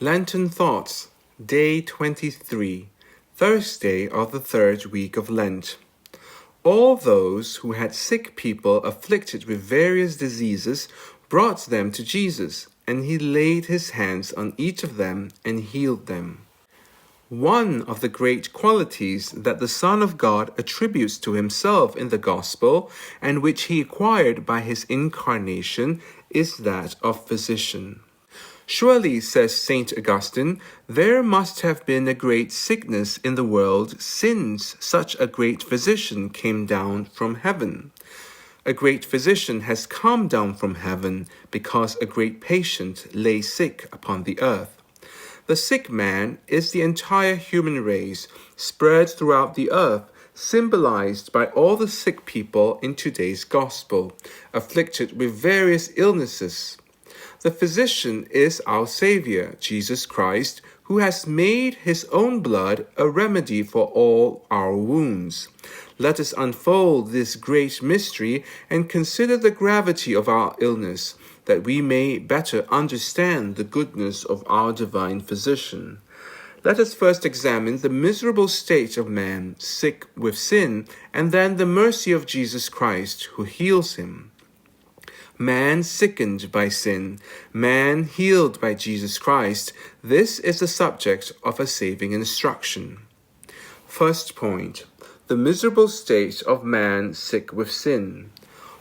Lenten Thoughts, Day 23, Thursday of the third week of Lent. All those who had sick people afflicted with various diseases brought them to Jesus, and he laid his hands on each of them and healed them. One of the great qualities that the Son of God attributes to himself in the Gospel, and which he acquired by his incarnation, is that of physician. Surely, says St. Augustine, there must have been a great sickness in the world since such a great physician came down from heaven. A great physician has come down from heaven because a great patient lay sick upon the earth. The sick man is the entire human race spread throughout the earth, symbolized by all the sick people in today's gospel, afflicted with various illnesses. The physician is our Savior, Jesus Christ, who has made his own blood a remedy for all our wounds. Let us unfold this great mystery and consider the gravity of our illness, that we may better understand the goodness of our divine physician. Let us first examine the miserable state of man sick with sin, and then the mercy of Jesus Christ, who heals him. Man sickened by sin, man healed by Jesus Christ. This is the subject of a saving instruction. First point, the miserable state of man sick with sin.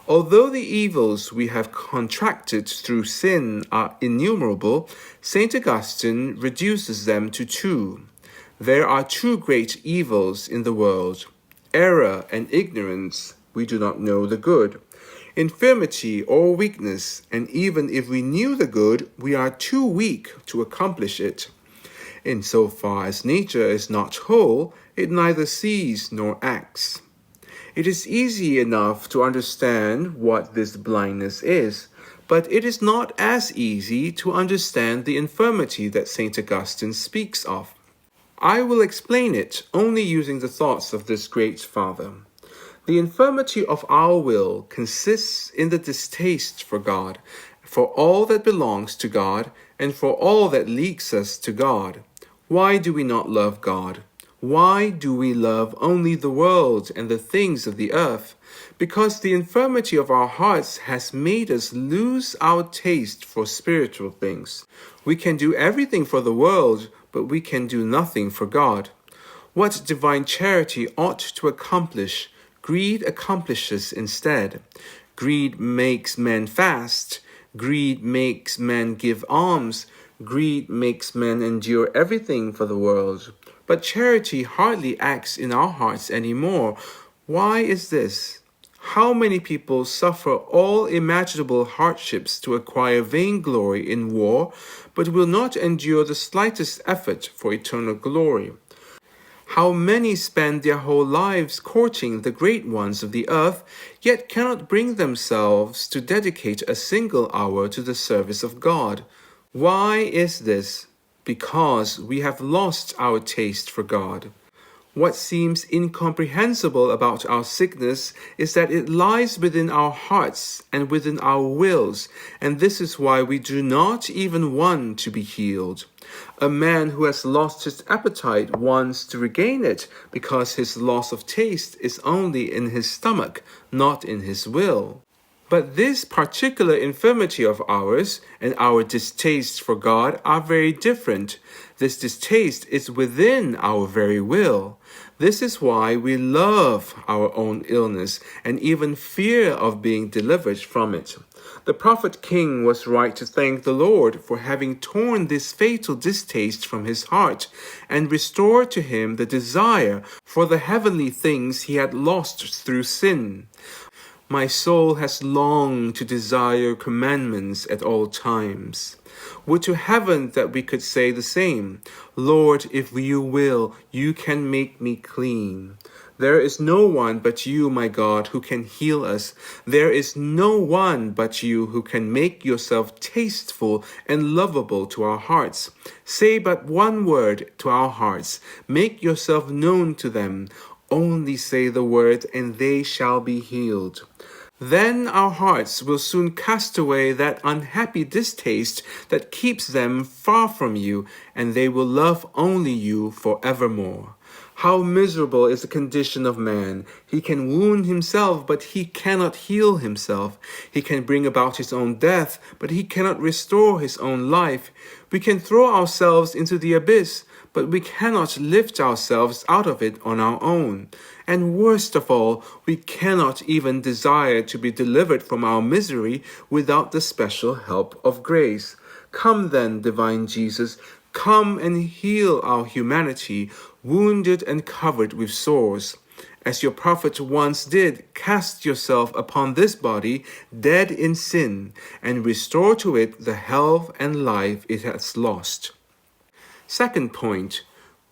Although the evils we have contracted through sin are innumerable, St. Augustine reduces them to two. There are two great evils in the world: error and ignorance. We do not know the good. Infirmity or weakness, and even if we knew the good, we are too weak to accomplish it. In so far as nature is not whole, it neither sees nor acts. It is easy enough to understand what this blindness is, but it is not as easy to understand the infirmity that St. Augustine speaks of. I will explain it only using the thoughts of this great father. The infirmity of our will consists in the distaste for God, for all that belongs to God, and for all that leads us to God. Why do we not love God? Why do we love only the world and the things of the earth? Because the infirmity of our hearts has made us lose our taste for spiritual things. We can do everything for the world, but we can do nothing for God. What divine charity ought to accomplish, greed accomplishes instead. Greed makes men fast. Greed makes men give alms. Greed makes men endure everything for the world. But charity hardly acts in our hearts anymore. Why is this? How many people suffer all imaginable hardships to acquire vainglory in war, but will not endure the slightest effort for eternal glory? How many spend their whole lives courting the great ones of the earth, yet cannot bring themselves to dedicate a single hour to the service of God? Why is this? Because we have lost our taste for God. What seems incomprehensible about our sickness is that it lies within our hearts and within our wills, and this is why we do not even want to be healed. A man who has lost his appetite wants to regain it because his loss of taste is only in his stomach, not in his will. But this particular infirmity of ours and our distaste for God are very different. This distaste is within our very will. This is why we love our own illness and even fear of being delivered from it. The prophet king was right to thank the Lord for having torn this fatal distaste from his heart and restored to him the desire for the heavenly things he had lost through sin. My soul has longed to desire your commandments at all times. Would to heaven that we could say the same. Lord, if you will, you can make me clean. There is no one but you, my God, who can heal us. There is no one but you who can make yourself tasteful and lovable to our hearts. Say but one word to our hearts. Make yourself known to them. Only say the word, and they shall be healed. Then our hearts will soon cast away that unhappy distaste that keeps them far from you, and they will love only you forevermore. How miserable is the condition of man! He can wound himself, but he cannot heal himself. He can bring about his own death, but he cannot restore his own life. We can throw ourselves into the abyss, but we cannot lift ourselves out of it on our own. And worst of all, we cannot even desire to be delivered from our misery without the special help of grace. Come then, divine Jesus, come and heal our humanity, wounded and covered with sores. As your prophet once did, cast yourself upon this body, dead in sin, and restore to it the health and life it has lost. Second point,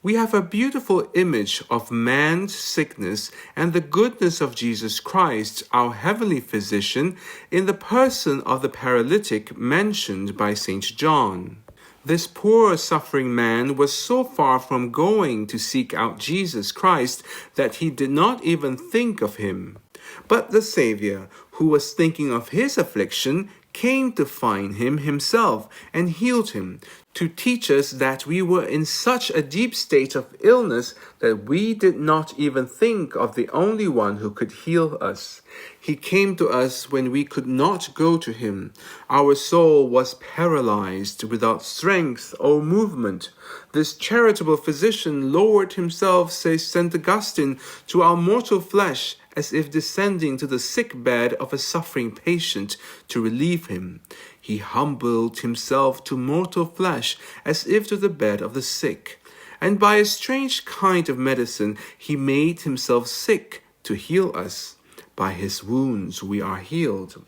we have a beautiful image of man's sickness and the goodness of Jesus Christ, our heavenly physician, in the person of the paralytic mentioned by St. John. This poor suffering man was so far from going to seek out Jesus Christ that he did not even think of him. But the Savior, who was thinking of his affliction, came to find him himself and healed him, to teach us that we were in such a deep state of illness that we did not even think of the only one who could heal us. He came to us when we could not go to him. Our soul was paralyzed, without strength or movement. This charitable physician lowered himself, says St. Augustine, to our mortal flesh, as if descending to the sick bed of a suffering patient to relieve him. He humbled himself to mortal flesh, as if to the bed of the sick. And by a strange kind of medicine, he made himself sick to heal us. By his wounds we are healed.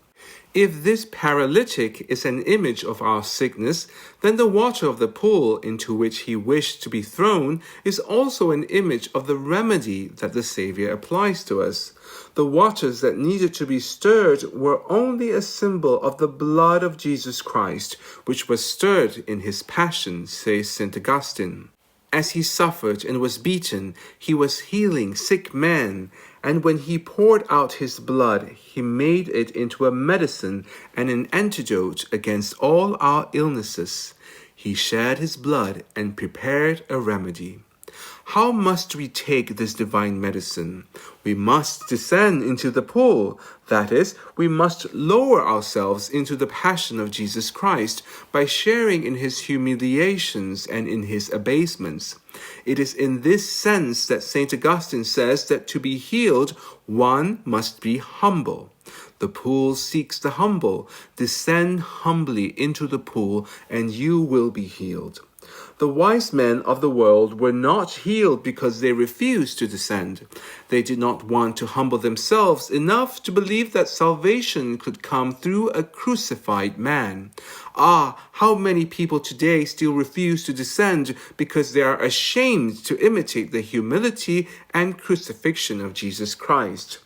If this paralytic is an image of our sickness, then the water of the pool into which he wished to be thrown is also an image of the remedy that the Savior applies to us. The waters that needed to be stirred were only a symbol of the blood of Jesus Christ, which was stirred in his passion, says St. Augustine. As he suffered and was beaten, he was healing sick men, and when he poured out his blood, he made it into a medicine and an antidote against all our illnesses. He shed his blood and prepared a remedy. How must we take this divine medicine? We must descend into the pool. That is, we must lower ourselves into the passion of Jesus Christ by sharing in his humiliations and in his abasements. It is in this sense that St. Augustine says that to be healed, one must be humble. The pool seeks the humble. Descend humbly into the pool, and you will be healed. The wise men of the world were not healed because they refused to descend. They did not want to humble themselves enough to believe that salvation could come through a crucified man. How many people today still refuse to descend because they are ashamed to imitate the humility and crucifixion of Jesus Christ.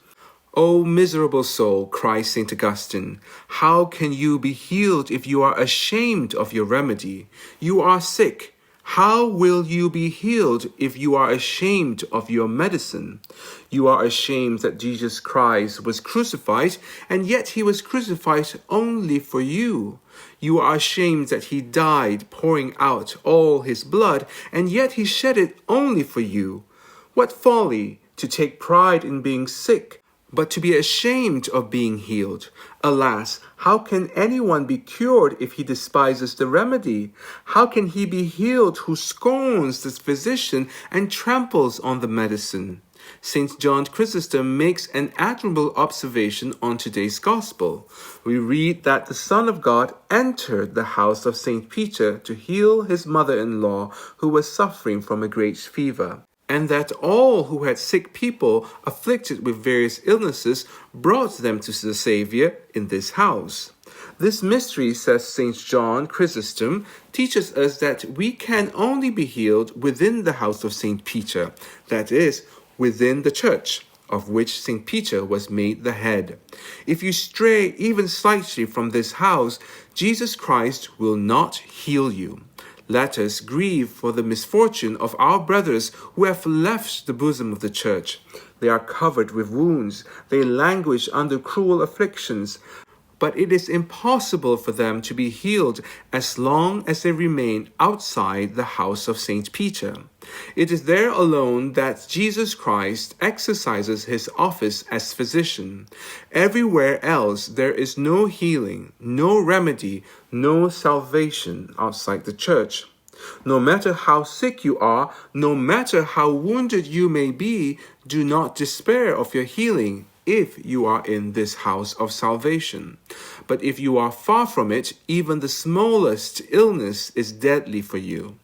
O miserable soul, cries St. Augustine, how can you be healed if you are ashamed of your remedy? You are sick. How will you be healed if you are ashamed of your medicine? You are ashamed that Jesus Christ was crucified, and yet he was crucified only for you. You are ashamed that he died, pouring out all his blood, and yet he shed it only for you. What folly to take pride in being sick, but to be ashamed of being healed. Alas, how can anyone be cured if he despises the remedy? How can he be healed who scorns this physician and tramples on the medicine? St. John Chrysostom makes an admirable observation on today's gospel. We read that the Son of God entered the house of St. Peter to heal his mother-in-law who was suffering from a great fever, and that all who had sick people afflicted with various illnesses brought them to the Savior in this house. This mystery, says St. John Chrysostom, teaches us that we can only be healed within the house of St. Peter, that is, within the church, of which St. Peter was made the head. If you stray even slightly from this house, Jesus Christ will not heal you. Let us grieve for the misfortune of our brothers who have left the bosom of the church. They are covered with wounds. They languish under cruel afflictions. But it is impossible for them to be healed as long as they remain outside the house of St. Peter. It is there alone that Jesus Christ exercises his office as physician. Everywhere else there is no healing, no remedy, no salvation outside the church. No matter how sick you are, no matter how wounded you may be, do not despair of your healing if you are in this house of salvation. But if you are far from it, even the smallest illness is deadly for you.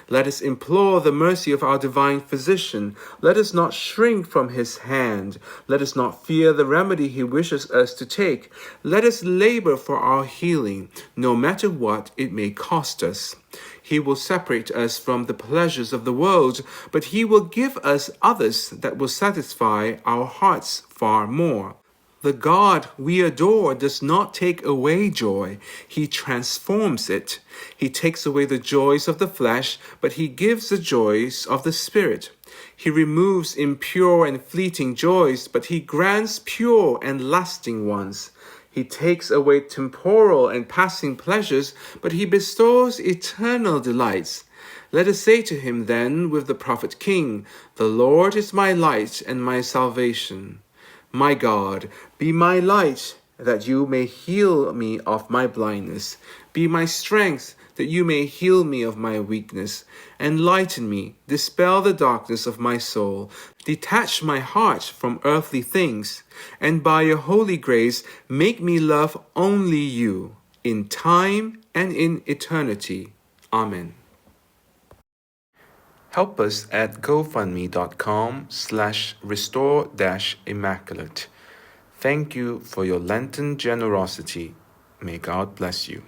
Let us implore the mercy of our divine physician. Let us not shrink from his hand. Let us not fear the remedy he wishes us to take. Let us labor for our healing, no matter what it may cost us. He will separate us from the pleasures of the world, but he will give us others that will satisfy our hearts far more. The God we adore does not take away joy, he transforms it. He takes away the joys of the flesh, but he gives the joys of the Spirit. He removes impure and fleeting joys, but he grants pure and lasting ones. He takes away temporal and passing pleasures, but he bestows eternal delights. Let us say to him then with the prophet king, "The Lord is my light and my salvation." My God, be my light, that you may heal me of my blindness. Be my strength, that you may heal me of my weakness. Enlighten me, dispel the darkness of my soul. Detach my heart from earthly things, and by your holy grace, make me love only you, in time and in eternity. Amen. Help us at gofundme.com/restore-immaculate. Thank you for your Lenten generosity. May God bless you.